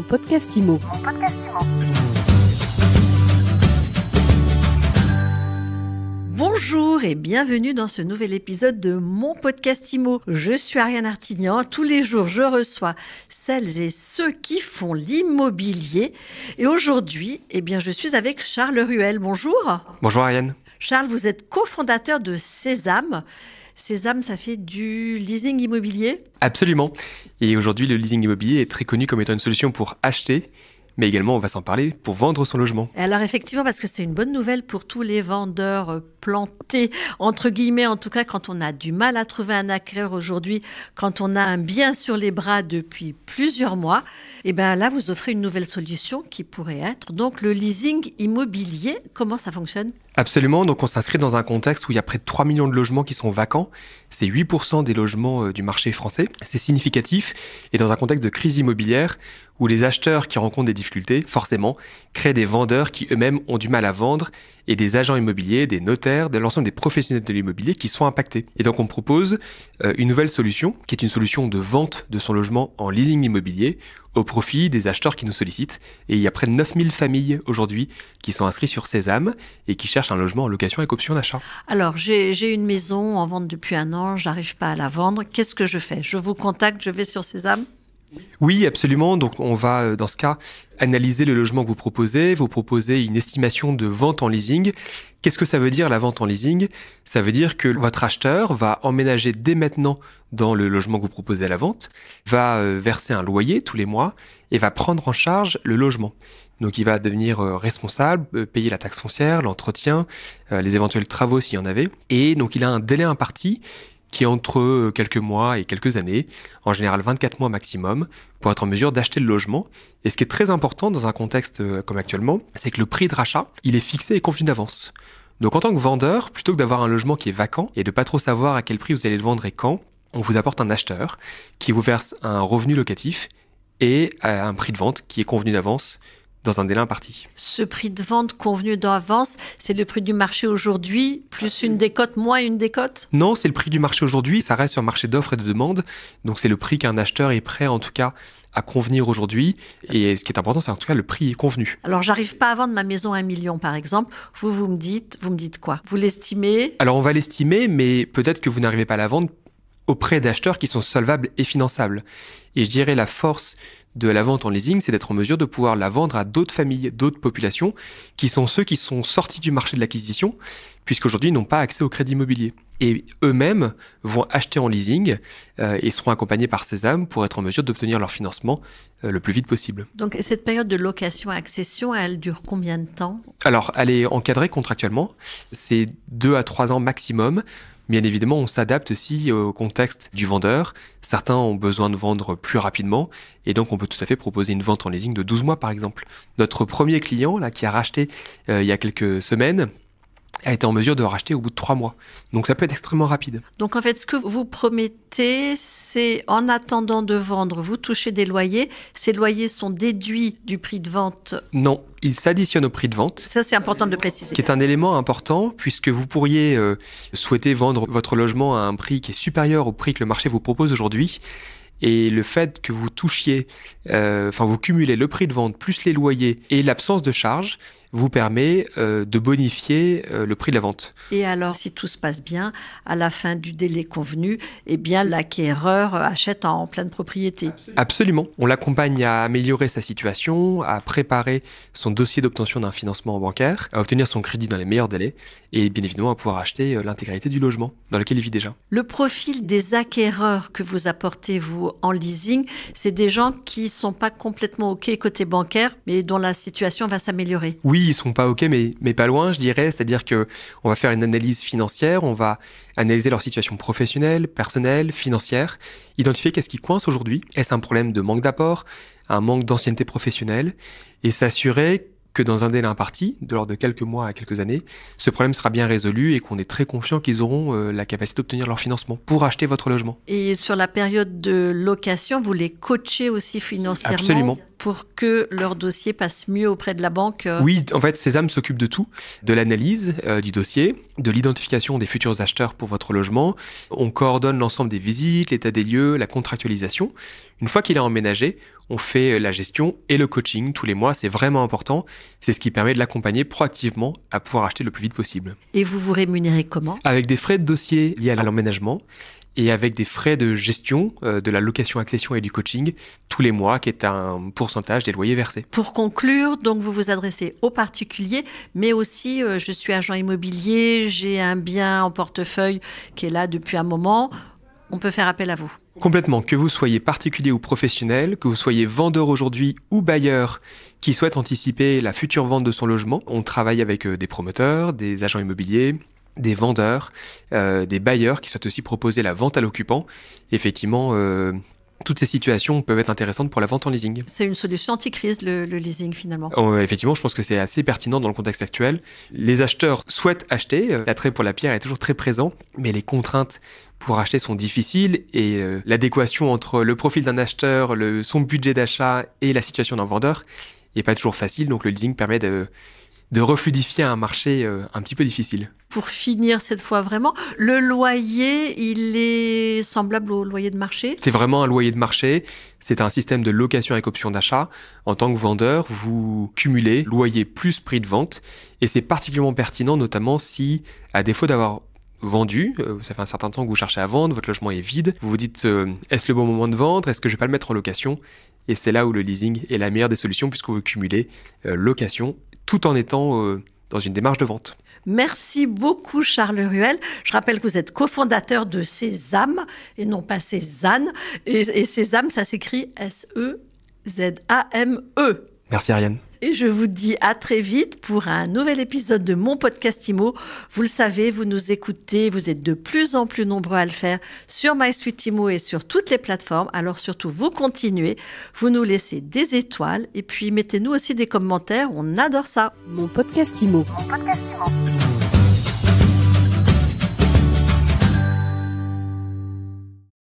podcast IMO. Bonjour et bienvenue dans ce nouvel épisode de mon podcast IMO. Je suis Ariane Artignan. Tous les jours, je reçois celles et ceux qui font l'immobilier. Et aujourd'hui, je suis avec Charles Ruel. Bonjour. Bonjour Ariane. Charles, vous êtes cofondateur de Sésame. Sésame, ça fait du leasing immobilier ? Absolument. Et aujourd'hui, le leasing immobilier est très connu comme étant une solution pour acheter, mais également, on va s'en parler, pour vendre son logement. Et alors effectivement, parce que c'est une bonne nouvelle pour tous les vendeurs plantés, entre guillemets, en tout cas quand on a du mal à trouver un acquéreur aujourd'hui, quand on a un bien sur les bras depuis plusieurs mois, et bien là, vous offrez une nouvelle solution qui pourrait être donc le leasing immobilier. Comment ça fonctionne ? Absolument, donc on s'inscrit dans un contexte où il y a près de 3 millions de logements qui sont vacants. C'est 8% des logements du marché français. C'est significatif. Et dans un contexte de crise immobilière, où les acheteurs qui rencontrent des difficultés, forcément, créent des vendeurs qui eux-mêmes ont du mal à vendre, et des agents immobiliers, des notaires, de l'ensemble des professionnels de l'immobilier qui sont impactés. Et donc on propose une nouvelle solution, qui est une solution de vente de son logement en leasing immobilier, au profit des acheteurs qui nous sollicitent. Et il y a près de 9000 familles aujourd'hui qui sont inscrites sur Sésame et qui cherchent un logement en location avec option d'achat. Alors, j'ai une maison en vente depuis un an, j'arrive pas à la vendre. Qu'est-ce que je fais ? Je vous contacte, je vais sur Sésame ? Oui, absolument. Donc, on va, dans ce cas, analyser le logement que vous proposer une estimation de vente en leasing. Qu'est-ce que ça veut dire, la vente en leasing ? Ça veut dire que votre acheteur va emménager dès maintenant dans le logement que vous proposez à la vente, va verser un loyer tous les mois et va prendre en charge le logement. Donc, il va devenir responsable, payer la taxe foncière, l'entretien, les éventuels travaux s'il y en avait. Et donc, il a un délai imparti qui est entre quelques mois et quelques années, en général 24 mois maximum, pour être en mesure d'acheter le logement. Et ce qui est très important dans un contexte comme actuellement, c'est que le prix de rachat, il est fixé et convenu d'avance. Donc en tant que vendeur, plutôt que d'avoir un logement qui est vacant et de pas trop savoir à quel prix vous allez le vendre et quand, on vous apporte un acheteur qui vous verse un revenu locatif et un prix de vente qui est convenu d'avance dans un délai imparti. Ce prix de vente convenu d'avance, c'est le prix du marché aujourd'hui, plus une décote, moins une décote ? Non, c'est le prix du marché aujourd'hui. Ça reste sur un marché d'offres et de demandes. Donc, c'est le prix qu'un acheteur est prêt, en tout cas, à convenir aujourd'hui. Et ce qui est important, c'est en tout cas le prix est convenu. Alors, j'arrive pas à vendre ma maison à 1 million, par exemple. Vous me dites quoi ? Vous l'estimez ? Alors, on va l'estimer, mais peut-être que vous n'arrivez pas à la vendre auprès d'acheteurs qui sont solvables et finançables. Et je dirais la force de la vente en leasing, c'est d'être en mesure de pouvoir la vendre à d'autres familles, d'autres populations, qui sont ceux qui sont sortis du marché de l'acquisition, puisqu'aujourd'hui ils n'ont pas accès au crédit immobilier. Et eux-mêmes vont acheter en leasing et seront accompagnés par Sésame pour être en mesure d'obtenir leur financement le plus vite possible. Donc cette période de location-accession, elle dure combien de temps ? Alors, elle est encadrée contractuellement, c'est 2 à 3 ans maximum. Bien évidemment, on s'adapte aussi au contexte du vendeur. Certains ont besoin de vendre plus rapidement et donc on peut tout à fait proposer une vente en leasing de 12 mois par exemple. Notre premier client là, qui a racheté il y a quelques semaines a été en mesure de racheter au bout de 3 mois. Donc ça peut être extrêmement rapide. Donc en fait, ce que vous promettez, c'est en attendant de vendre, vous touchez des loyers. Ces loyers sont déduits du prix de vente ? Non, ils s'additionnent au prix de vente. Ça, c'est important de le préciser. Qui est un élément important puisque vous pourriez souhaiter vendre votre logement à un prix qui est supérieur au prix que le marché vous propose aujourd'hui. Et le fait que vous touchiez, vous cumulez le prix de vente plus les loyers et l'absence de charges vous permet de bonifier le prix de la vente. Et alors, si tout se passe bien, à la fin du délai convenu, eh bien, l'acquéreur achète en pleine propriété. Absolument. On l'accompagne à améliorer sa situation, à préparer son dossier d'obtention d'un financement bancaire, à obtenir son crédit dans les meilleurs délais et bien évidemment à pouvoir acheter l'intégralité du logement dans lequel il vit déjà. Le profil des acquéreurs que vous apportez, vous, en leasing, c'est des gens qui ne sont pas complètement OK côté bancaire, mais dont la situation va s'améliorer. Oui, ils sont pas OK, mais pas loin, je dirais. C'est-à-dire que on va faire une analyse financière, on va analyser leur situation professionnelle, personnelle, financière, identifier qu'est-ce qui coince aujourd'hui. Est-ce un problème de manque d'apport, un manque d'ancienneté professionnelle, et s'assurer que dans un délai imparti, de l'ordre de quelques mois à quelques années, ce problème sera bien résolu et qu'on est très confiant qu'ils auront la capacité d'obtenir leur financement pour acheter votre logement. Et sur la période de location, vous les coachez aussi financièrement ? Absolument. pour que leur dossier passe mieux auprès de la banque? Oui, en fait, Sésame s'occupe de tout, de l'analyse du dossier, de l'identification des futurs acheteurs pour votre logement. On coordonne l'ensemble des visites, l'état des lieux, la contractualisation. Une fois qu'il est emménagé, on fait la gestion et le coaching tous les mois. C'est vraiment important. C'est ce qui permet de l'accompagner proactivement à pouvoir acheter le plus vite possible. Et vous vous rémunérez comment? Avec des frais de dossier liés à l'emménagement et avec des frais de gestion de la location-accession et du coaching tous les mois, qui est un pourcentage des loyers versés. Pour conclure, donc vous vous adressez aux particuliers, mais aussi je suis agent immobilier, j'ai un bien en portefeuille qui est là depuis un moment. On peut faire appel à vous. Complètement. Que vous soyez particulier ou professionnel, que vous soyez vendeur aujourd'hui ou bailleur qui souhaite anticiper la future vente de son logement, on travaille avec des promoteurs, des agents immobiliers, des vendeurs, des bailleurs qui souhaitent aussi proposer la vente à l'occupant. Effectivement, toutes ces situations peuvent être intéressantes pour la vente en leasing. C'est une solution anti-crise, le leasing, finalement. Effectivement, je pense que c'est assez pertinent dans le contexte actuel. Les acheteurs souhaitent acheter, l'attrait pour la pierre est toujours très présent, mais les contraintes pour acheter sont difficiles et l'adéquation entre le profil d'un acheteur, son budget d'achat et la situation d'un vendeur n'est pas toujours facile, donc le leasing permet de refluidifier un marché un petit peu difficile. Pour finir cette fois vraiment, le loyer, il est semblable au loyer de marché? C'est vraiment un loyer de marché, c'est un système de location avec option d'achat. En tant que vendeur, vous cumulez loyer plus prix de vente et c'est particulièrement pertinent notamment si, à défaut d'avoir vendu, ça fait un certain temps que vous cherchez à vendre, votre logement est vide, vous vous dites est-ce le bon moment de vendre, est-ce que je vais pas le mettre en location? Et c'est là où le leasing est la meilleure des solutions puisque vous cumulez location tout en étant dans une démarche de vente. Merci beaucoup Charles Ruel. Je rappelle que vous êtes cofondateur de Sésame et non pas Cézanne. Et Sésame, ça s'écrit S-E-Z-A-M-E. Merci Ariane. Et je vous dis à très vite pour un nouvel épisode de mon podcast IMO. Vous le savez, vous nous écoutez, vous êtes de plus en plus nombreux à le faire sur MySuite IMO et sur toutes les plateformes. Alors surtout, vous continuez, vous nous laissez des étoiles et puis mettez-nous aussi des commentaires, on adore ça. Mon podcast IMO. Mon podcast IMO.